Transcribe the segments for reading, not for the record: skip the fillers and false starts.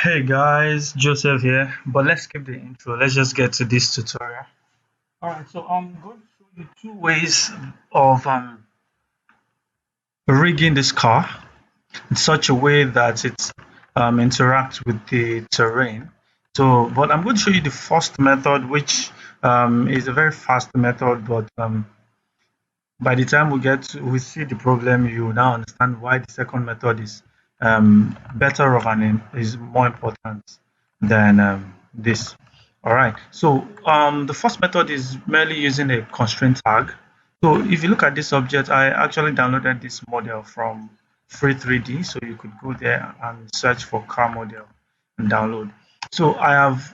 Hey guys, Joseph here, but let's skip the intro. Let's just get to this tutorial. Alright, so I'm going to show you two ways of rigging this car in such a way that it interacts with the terrain. But I'm going to show you the first method, which is a very fast method, but by the time we see the problem, you now understand why the second method is better off and is more important than this. All right. So the first method is merely using a constraint tag. So if you look at this object, I actually downloaded this model from Free 3D, so you could go there and search for car model and download. So I have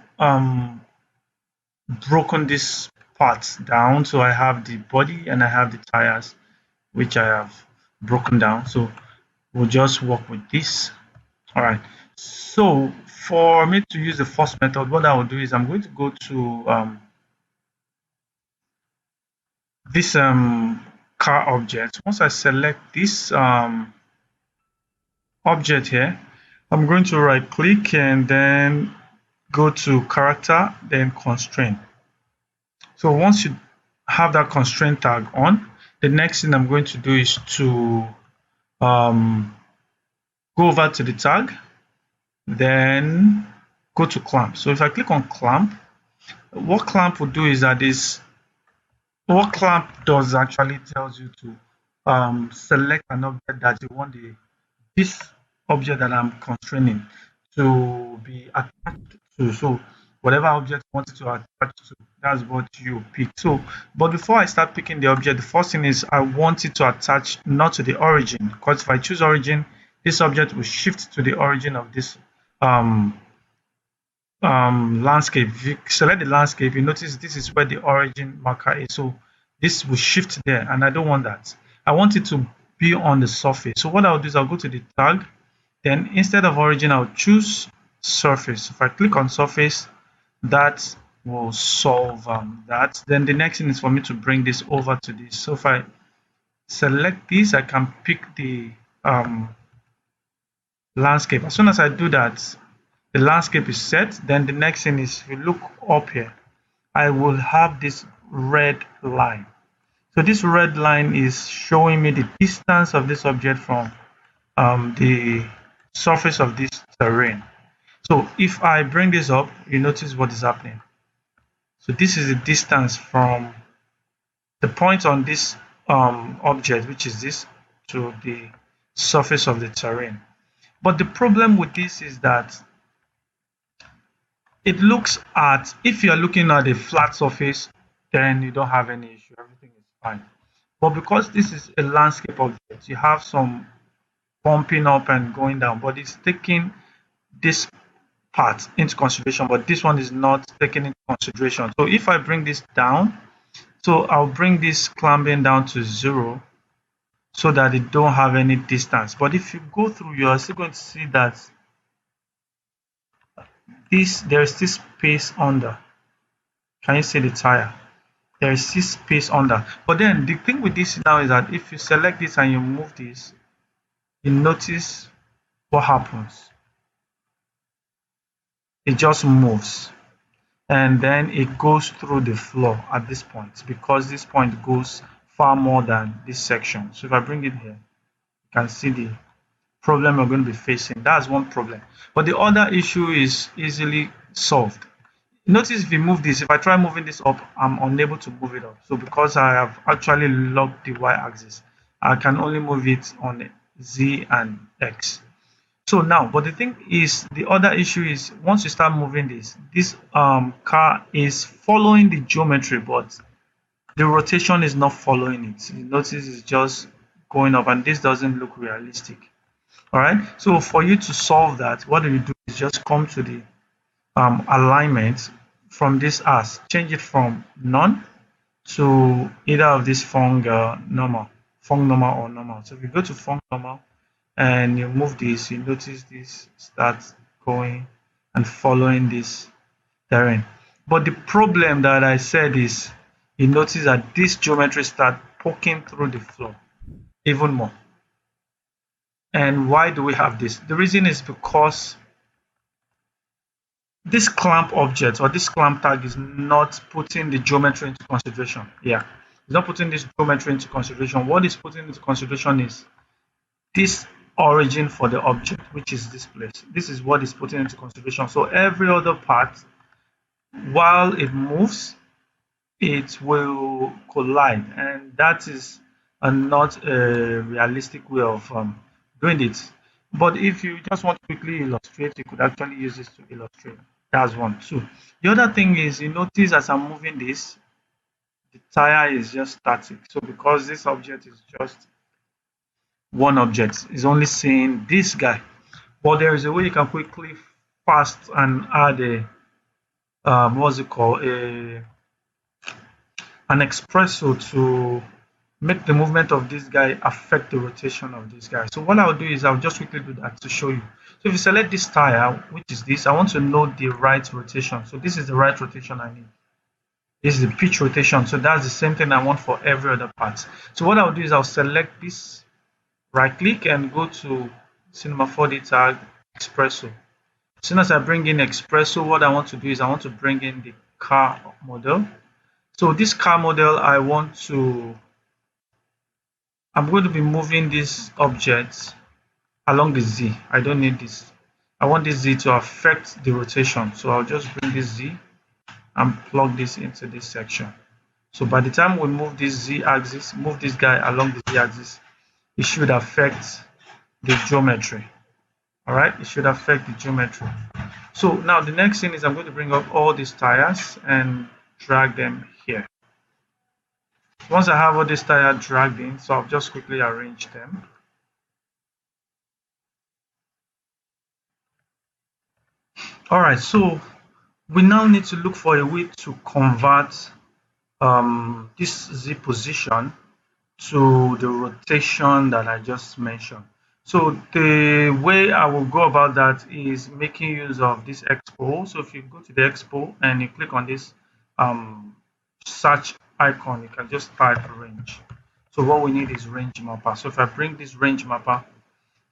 broken this part down. So I have the body and I have the tires, which I have broken down. So we'll just work with this. All right. So for me to use the first method, what I will do is I'm going to go to this car object. Once I select this object here, I'm going to right click and then go to character, then constraint. So once you have that constraint tag on, the next thing I'm going to do is to um, go over to the tag, then go to clamp. So if I click on clamp, what clamp will do is that what clamp does actually tells you to select an object that you want this object that I'm constraining to be attached to. So whatever object you want it to attach to, that's what you pick. So, but before I start picking the object, the first thing is I want it to attach not to the origin, because if I choose origin, this object will shift to the origin of this um, landscape. If you select the landscape, you notice this is where the origin marker is. So this will shift there, and I don't want that. I want it to be on the surface. So what I'll do is I'll go to the tag, then instead of origin, I'll choose surface. If I click on surface, that will solve that. Then the next thing is for me to bring this over to this. So if I select this, I can pick the landscape. As soon as I do that, the landscape is set. Then the next thing is, if you look up here, I will have this red line. So this red line is showing me the distance of this object from the surface of this terrain. So if I bring this up, you notice what is happening. So this is the distance from the point on this object, which is this, to the surface of the terrain. But the problem with this is that it looks at, if you're looking at a flat surface, then you don't have any issue, everything is fine. But because this is a landscape object, you have some bumping up and going down, but it's taking this part into consideration, but this one is not taken into consideration. So if I bring this down, so I'll bring this clamping down to 0 so that it don't have any distance. But if you go through, you're still going to see that there's this space under. Can you see the tire? There is this space under. But then the thing with this now is that if you select this and you move this, you notice what happens. It just moves, and then it goes through the floor at this point, because this point goes far more than this section. So if I bring it here, you can see the problem we're going to be facing. That's one problem. But the other issue is easily solved. Notice if you move this, if I try moving this up, I'm unable to move it up. So because I have actually locked the y-axis, I can only move it on z and x. So now, but the thing is, the other issue is, once you start moving this car is following the geometry, but the rotation is not following it. You notice it's just going up, and this doesn't look realistic. All right. So for you to solve that, what do? Is just come to the alignment from this as, change it from none to either of this fung normal or normal. So if you go to fung normal and you move this, you notice this starts going and following this terrain. But the problem that I said is, you notice that this geometry start poking through the floor even more. And why do we have this? The reason is because this clamp object or this clamp tag is not putting the geometry into consideration. Yeah, it's not putting this geometry into consideration. What it's putting into consideration is this origin for the object, which is this place. This is what is putting into consideration. So every other part, while it moves, it will collide, and that is not a realistic way of doing it. But if you just want to quickly illustrate, you could actually use this to illustrate. That's one. Two. The other thing is, you notice as I'm moving this, the tire is just static. So because this object is just one object, is only seeing this guy. But there is a way you can quickly fast and add a what's it called, a an Xpresso to make the movement of this guy affect the rotation of this guy. So what I'll do is I'll just quickly do that to show you. So if you select this tire, which is this, I want to know the right rotation. So this is the right rotation I need. This is the pitch rotation. So that's the same thing I want for every other part. So what I'll do is I'll select this, right click and go to Cinema 4D tag, Xpresso. As soon as I bring in Xpresso, what I want to do is I want to bring in the car model. So this car model, I'm going to be moving this object along the Z. I don't need this. I want this Z to affect the rotation. So I'll just bring this Z and plug this into this section. So by the time we move this Z axis, move this guy along the Z axis, it should affect the geometry. All right, it should affect the geometry. So now the next thing is I'm going to bring up all these tires and drag them here. Once I have all these tires dragged in, so I'll just quickly arrange them. All right, so we now need to look for a way to convert this Z position to the rotation that I just mentioned. So the way I will go about that is making use of this expo. So if you go to the expo and you click on this search icon, you can just type range. So what we need is range mapper. So if I bring this range mapper,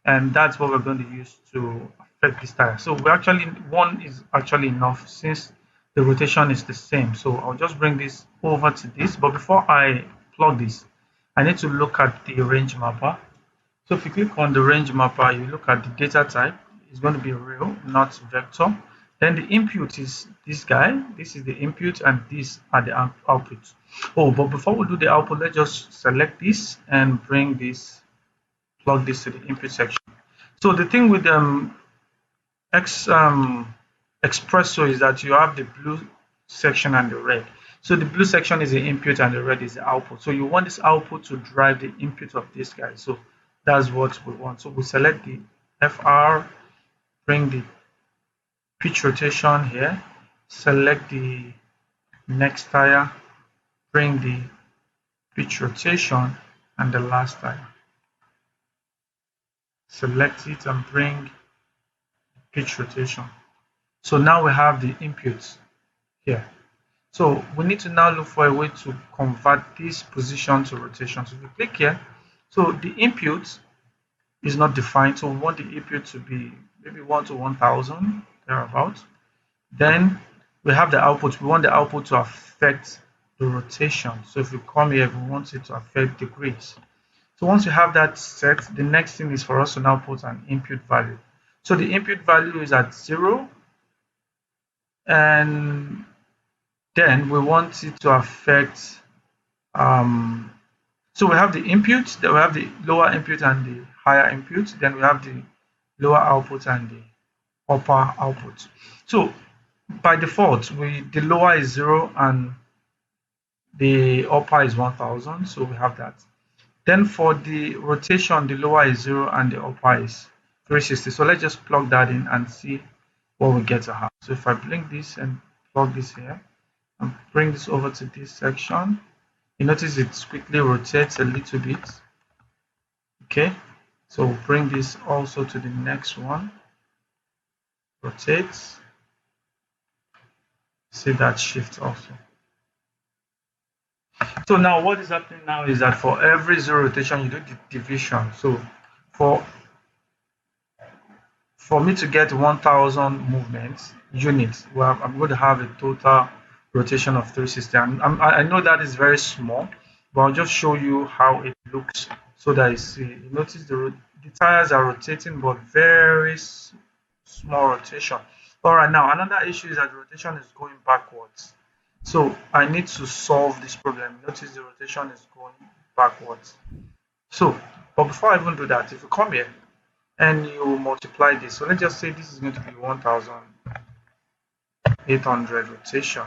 and that's what we're going to use to affect this tire. So we actually, one is actually enough since the rotation is the same. So I'll just bring this over to this, but before I plug this, I need to look at the range mapper. So if you click on the range mapper, you look at the data type, it's going to be real, not vector. Then the input is this guy, this is the input, and these are the outputs. Oh, but before we do the output, let's just select this and bring this, plug this to the input section. So the thing with Xpresso is that you have the blue section and the red. So the blue section is the input and the red is the output. So you want this output to drive the input of this guy. So that's what we want. So we select the FR, bring the pitch rotation here, select the next tire, bring the pitch rotation, and the last tire. Select it and bring pitch rotation. So now we have the inputs here. So we need to now look for a way to convert this position to rotation. So if you click here, so the input is not defined. So we want the input to be maybe 1 to 1000, thereabout. Then we have the output. We want the output to affect the rotation. So if you come here, we want it to affect degrees. So once you have that set, the next thing is for us to now put an input value. So the input value is at 0, and then we want it to affect so we have the input, then we have the lower input and the higher input, then we have the lower output and the upper output. So by default, the lower is 0 and the upper is 1000, so we have that. Then for the rotation, the lower is 0 and the upper is 360. So let's just plug that in and see what we get to have. So if I bring this and plug this here and bring this over to this section, you notice it quickly rotates a little bit. Okay, so we'll bring this also to the next one. Rotates. See that shift also. So now what is happening now is that for every 0 rotation, you do the division. So for for me to get 1000 movements units, well, I'm going to have a total rotation of 360. I know that is very small, but I'll just show you how it looks so that you see. You notice the tires are rotating, but very small rotation. All right, now another issue is that the rotation is going backwards. So I need to solve this problem. Notice the rotation is going backwards. So, but before I even do that, if you come here and you multiply this, so let's just say this is going to be 1800 rotation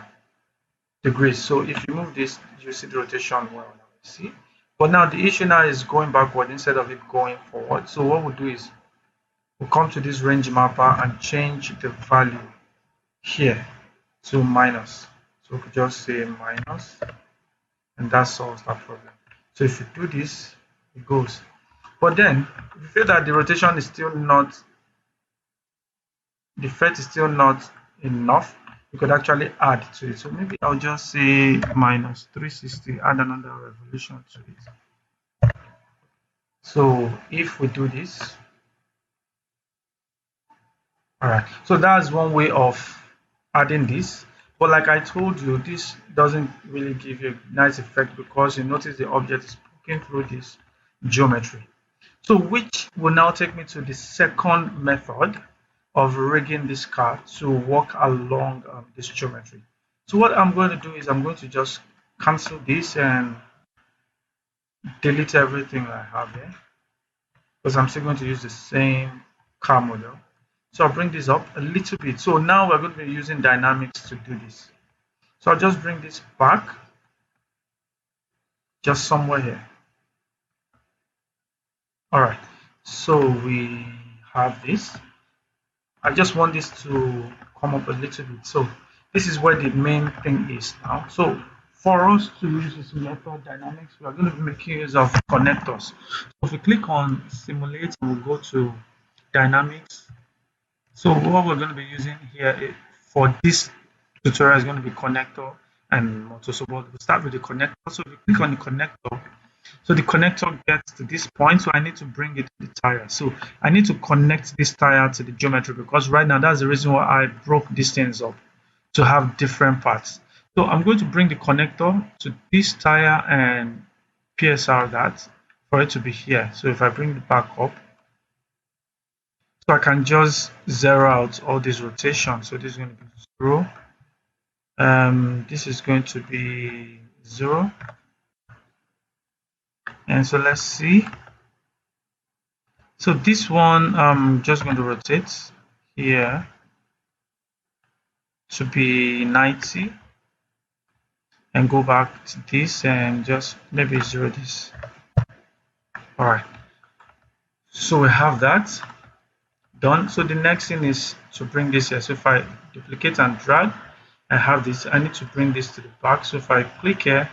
degrees. So if you move this, you see the rotation well now. See? But now the issue now is going backward instead of it going forward. So what we'll do is we'll come to this range mapper and change the value here to minus. So we could just say minus, and that solves that problem. So if you do this, it goes. But then if you feel that the rotation is still not, the FET is still not enough, you could actually add to it. So maybe I'll just say minus 360, add another revolution to it. So if we do this, all right, so that's one way of adding this. But like I told you, this doesn't really give you a nice effect because you notice the object is poking through this geometry. So which will now take me to the second method of rigging this car to walk along this geometry. So what I'm going to do is I'm going to just cancel this and delete everything I have here because I'm still going to use the same car model. So I'll bring this up a little bit. So now we're going to be using dynamics to do this. So I'll just bring this back just somewhere here. All right, so we have this. I just want this to come up a little bit. So this is where the main thing is now. So for us to use this method dynamics, we are going to be making use of connectors. So if we click on simulate, we'll go to dynamics. So what we're going to be using here for this tutorial is going to be connector and motor. So we'll start with the connector. So if you click on the connector, so the connector gets to this point, so I need to bring it to the tire. So I need to connect this tire to the geometry because right now that's the reason why I broke these things up to have different parts. So I'm going to bring the connector to this tire and PSR that for it to be here. So if I bring it back up, so I can just zero out all these rotations. So this is going to be 0. This is going to be 0. And so let's see. So this one I'm just going to rotate here to be 90 and go back to this and just maybe 0 this. All right, so we have that done. So the next thing is to bring this here. So if I duplicate and drag, I have this. I need to bring this to the back. So if I click here,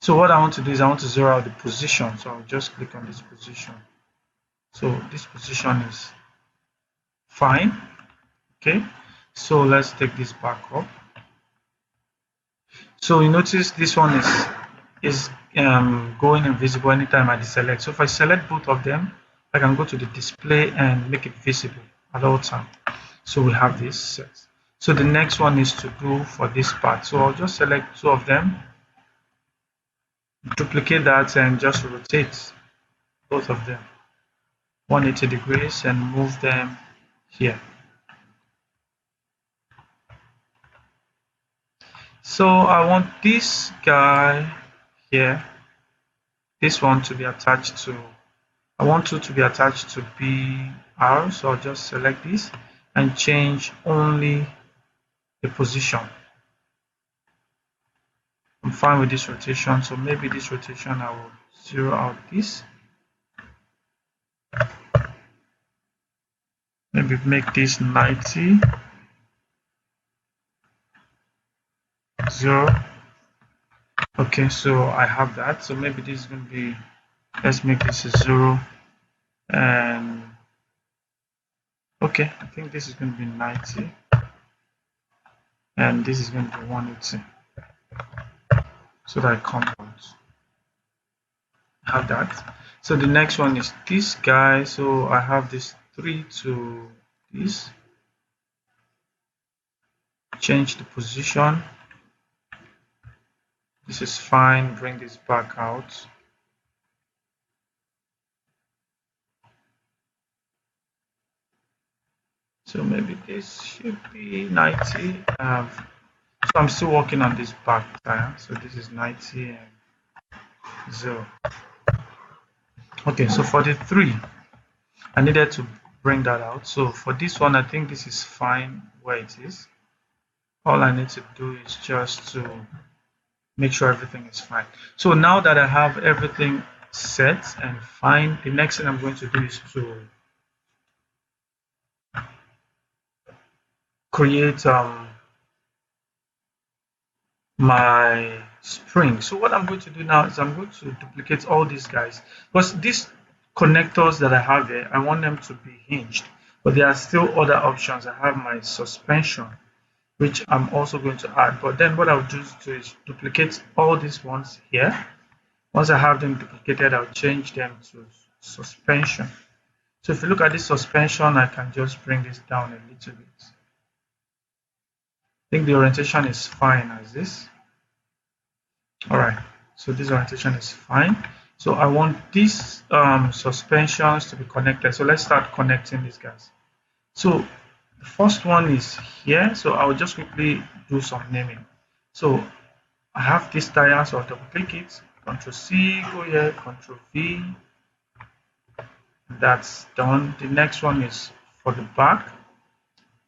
so what I want to do is I want to zero out the position. So I'll just click on this position. So this position is fine. Okay, so let's take this back up. So you notice this one is going invisible anytime I deselect. So if I select both of them, I can go to the display and make it visible at all time. So we have this set. So the next one is to do for this part. So I'll just select 2 of them, duplicate that and just rotate both of them 180 degrees and move them here. So I want this guy here, this one to be attached to, I want 2 to be attached to BR. So I'll just select this and change only the position. I'm fine with this rotation, so maybe this rotation I will zero out this. Maybe make this 90, 0. Okay, so I have that. So maybe this is going to be, let's make this a 0. And okay, I think this is going to be 90. And this is going to be 180. So that it comes out. I have that. So the next one is this guy. So I have this 3 to this, change the position. This is fine. Bring this back out. So maybe this should be 90. So I'm still working on this back tire. So this is 90 and 0. Okay, so for the 3, I needed to bring that out. So for this one, I think this is fine where it is. All I need to do is just to make sure everything is fine. So now that I have everything set and fine, the next thing I'm going to do is to create my spring. So what I'm going to do now is I'm going to duplicate all these guys, because these connectors that I have here, I want them to be hinged, but there are still other options. I have my suspension, which I'm also going to add, but then what I'll do is duplicate all these ones here. Once I have them duplicated, I'll change them to suspension. So if you look at this suspension, I can just bring this down a little bit. I think the orientation is fine as this. All right, so this orientation is fine. So I want these suspensions to be connected. So let's start connecting these guys. So the first one is here. So I'll just quickly do some naming. So I have this tire, so I'll double click it, Control C, go here, Control V. That's done. The next one is for the back,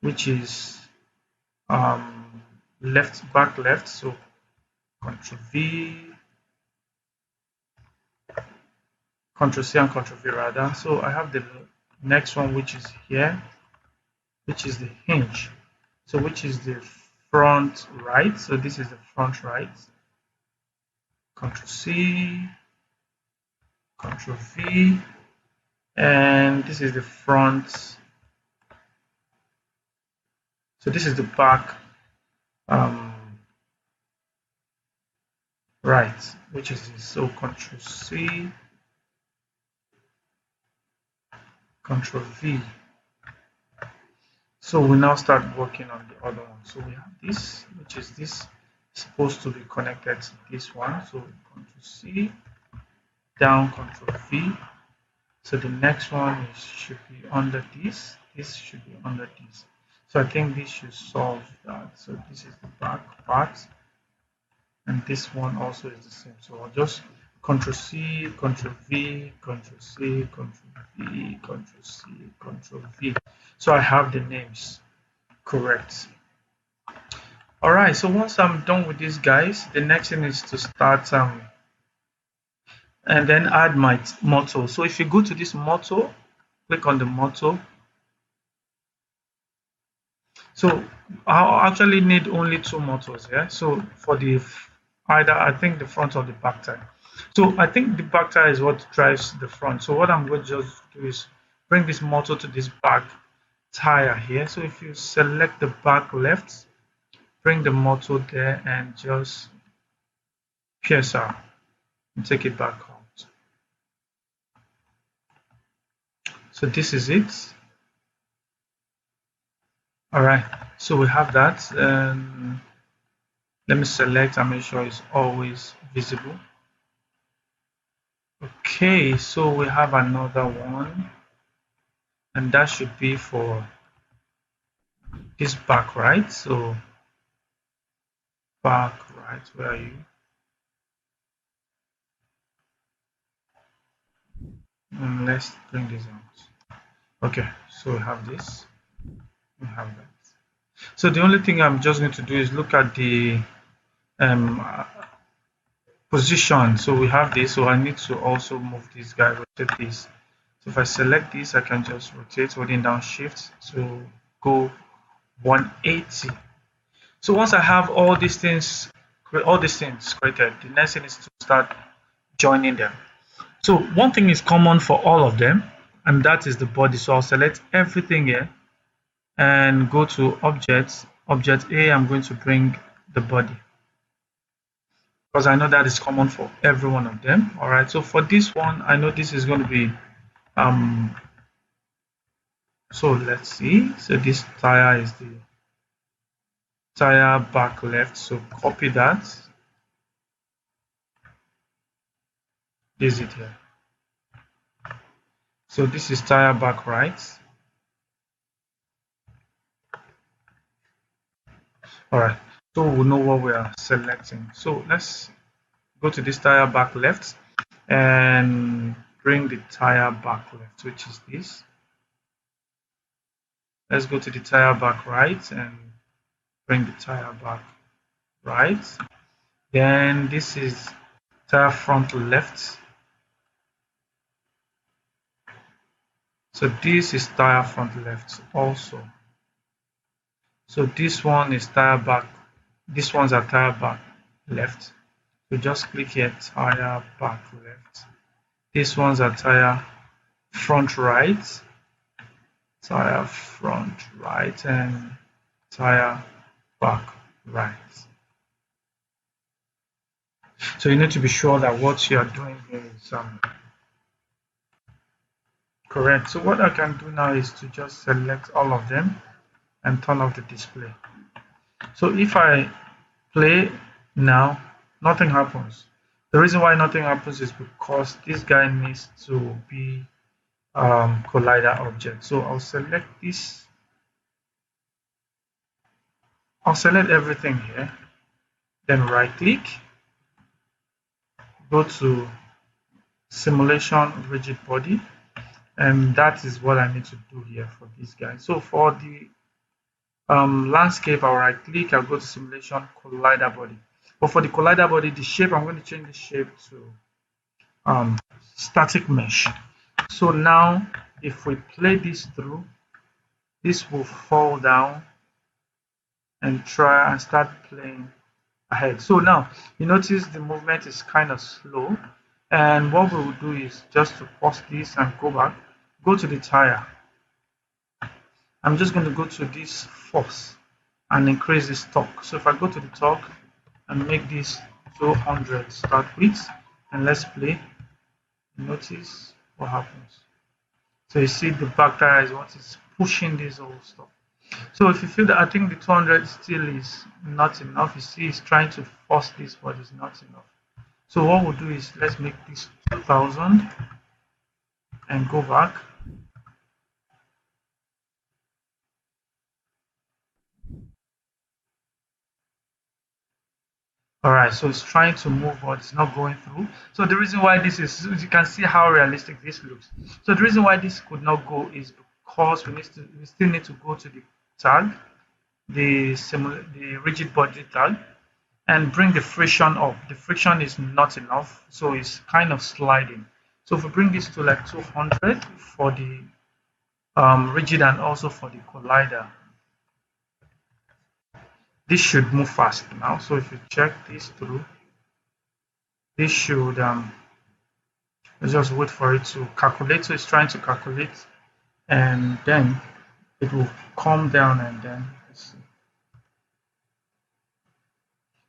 which is left, back left. So Control V, Control C and Control V rather. So I have the next one, which is here, which is the hinge. So which is the front right. So this is the front right. Control C, Control V, and this is the front. So this is the back right, which is this. So Control C, Control V. So we now start working on the other one. So we have this, which is this, supposed to be connected to this one. So Control C, down, Control V. So the next one should be under this. This should be under this. So I think this should solve that. So this is the back part, and this one also is the same. So I'll just Control C, Control V, Control C, Control V, Control C, Control V. So I have the names correct. All right. So once I'm done with these guys, the next thing is to start and then add my motto. So if you go to this motto, click on the motto. So I'll actually need only 2 mottos here. So for the either I think the front or the back tire. So I think the back tire is what drives the front. So what I'm going to just do is bring this motto to this back tire here. So if you select the back left, bring the motto there and just pierce out and take it back out. So this is it. All right, so we have that. Let me select and make sure it's always visible. Okay, so we have another one, and that should be for this back right. So back right, where are you? And let's bring this out. Okay, so we have this. We have that. So the only thing I'm just going to do is look at the position. So we have this, so I need to also move this guy, rotate this. So if I select this, I can just rotate, holding down shift to go 180. So once I have all these things created, the next thing is to start joining them. So one thing is common for all of them, and that is the body. So I'll select everything here and go to objects. Object A, I'm going to bring the body, because I know that is common for every one of them. All right, so for this one, I know this is going to be So let's see. So this tire is the tire back left. So copy that. Is it here? So this is tire back right. All right. So we know what we are selecting. So let's go to this tire back left and bring the tire back left, which is this. Let's go to the tire back right and bring the tire back right. Then this is tire front left. So this is tire front left also. So this one is tire back. This one's a tire back left. So just click here, tire back left. This one's a tire front right, tire front right, and tire back right. So you need to be sure that what you are doing here is correct. So what I can do now is to just select all of them and turn off the display. So if I play now, nothing happens. The reason why nothing happens is because this guy needs to be collider object. So I'll select this. I'll select everything here, then right click, go to simulation rigid body, and that is what I need to do here for this guy. So for the landscape, I'll right click, I'll go to simulation collider body. But for the collider body, the shape, I'm going to change the shape to static mesh. So now if we play this through, this will fall down and try and start playing ahead. So now you notice the movement is kind of slow, and what we will do is just to pause this and go back, go to the tire. I'm just going to go to this force and increase this torque. So if I go to the torque and make this 200 start with, and let's play, notice what happens. So you see the back tire is what is pushing this whole stuff. So if you feel that I think the 200 still is not enough, you see it's trying to force this, but it's not enough. So what we'll do is let's make this 2000 and go back. All right, so it's trying to move, but it's not going through. So the reason why this is, you can see how realistic this looks. So the reason why this could not go is because we still need to go to the tag, the rigid body tag, and bring the friction up. The friction is not enough, so it's kind of sliding. So if we bring this to like 200 for the rigid and also for the collider, this should move fast now. So if you check this through, this should let's just wait for it to calculate. So it's trying to calculate, and then it will come down, and then let's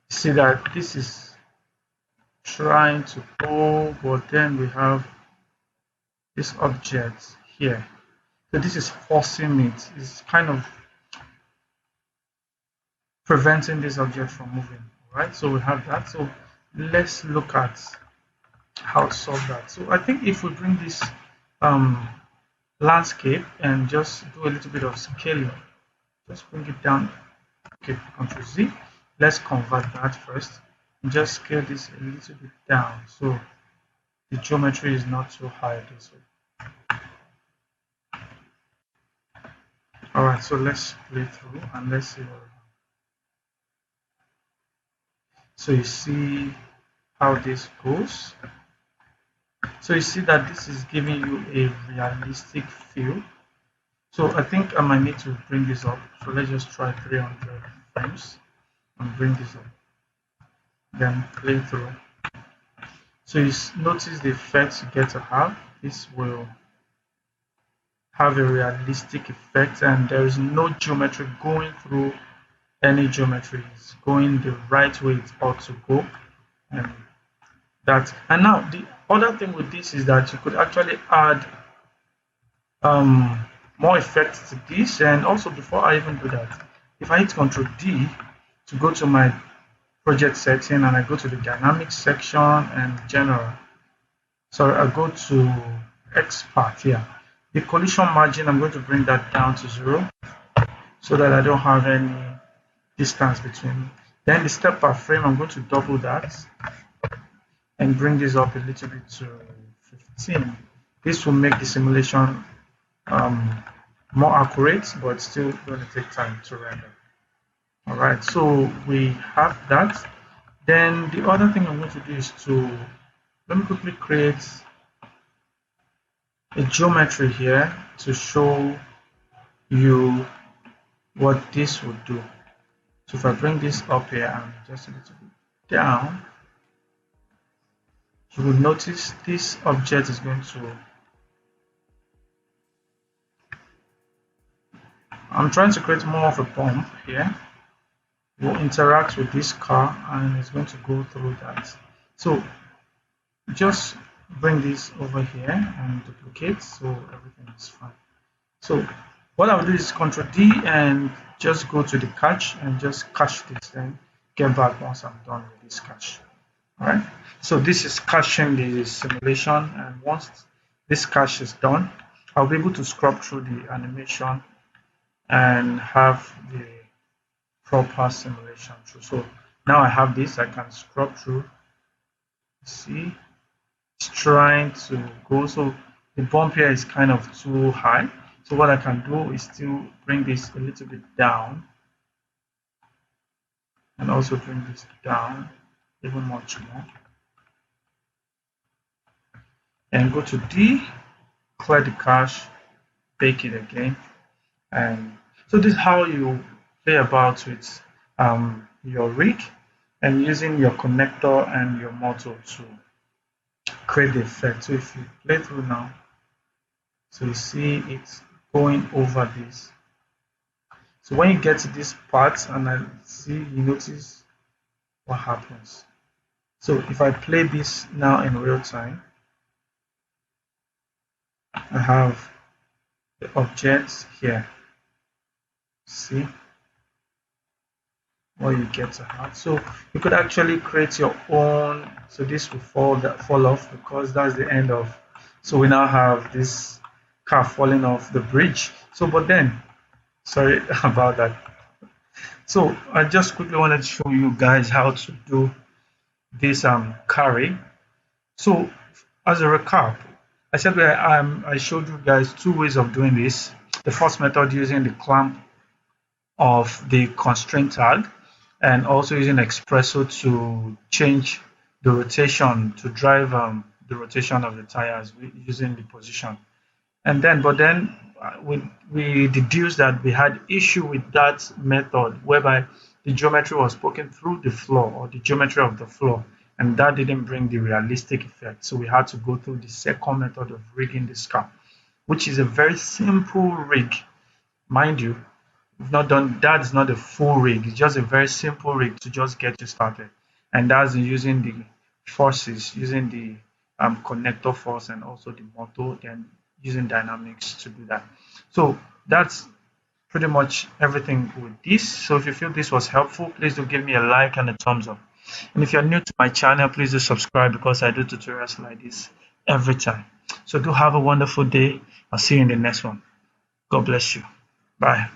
see that this is trying to go, but then we have this object here. So this is forcing it. It's kind of preventing this object from moving. All right, so we have that. So let's look at how to solve that. So I think if we bring this landscape and just do a little bit of scaling, just bring it down. Okay, Ctrl Z. Let's convert that first. Just scale this a little bit down so the geometry is not so high this way. All right, so let's play through and let's see what. So you see how this goes. So you see that this is giving you a realistic feel. So I think I might need to bring this up. So let's just try 300 frames and bring this up. Then play through. So you notice the effects you get to have. This will have a realistic effect, and there is no geometry going through any geometry. It's going the right way it ought to go. And now the other thing with this is that you could actually add more effect to this. And also, before I even do that, if I hit Ctrl D to go to my project setting and I go to the dynamics section and general, sorry, I go to expert here. The collision margin, I'm going to bring that down to 0 so that I don't have any distance between. Then the step per frame, I'm going to double that and bring this up a little bit to 15. This will make the simulation more accurate, but still going to take time to render. All right, so we have that. Then the other thing I'm going to do is let me quickly create a geometry here to show you what this would do. So if I bring this up here and just a little bit down, you will notice this object is going to, I'm trying to create more of a bump here. Will interact with this car and it's going to go through that. So just bring this over here and duplicate so everything is fine. So what I'll do is Ctrl D and just go to the cache and just cache this, then get back once I'm done with this cache. All right, so this is caching the simulation, and once this cache is done, I'll be able to scrub through the animation and have the proper simulation through. So now I have this, I can scrub through. See, it's trying to go, so the bump here is kind of too high. So what I can do is still bring this a little bit down and also bring this down even much more. And go to D, clear the cache, bake it again. And so this is how you play about with your rig and using your connector and your motor to create the effect. So if you play through now, so you see it's going over this. So when you get to this part and I see, you notice what happens. So if I play this now in real time, I have the objects here. See what you get to have. So you could actually create your own. So this will fall off because that's the end of. So we now have this car falling off the bridge. So but then, sorry about that. So I just quickly wanted to show you guys how to do this carry. So as a recap, I said I showed you guys two ways of doing this. The first method using the clamp of the constraint tag, and also using Xpresso to change the rotation to drive the rotation of the tires using the position. And then, but then we deduced that we had issue with that method whereby the geometry was poking through the floor or the geometry of the floor, and that didn't bring the realistic effect. So we had to go through the second method of rigging this car, which is a very simple rig, mind you. We've not done that, is not a full rig, it's just a very simple rig to just get you started, and that's using the forces, using the connector force and also the motor, then using dynamics to do that. So that's pretty much everything with this. So if you feel this was helpful, please do give me a like and a thumbs up, and if you're new to my channel, please do subscribe because I do tutorials like this every time. So do have a wonderful day. I'll see you in the next one. God bless you. Bye.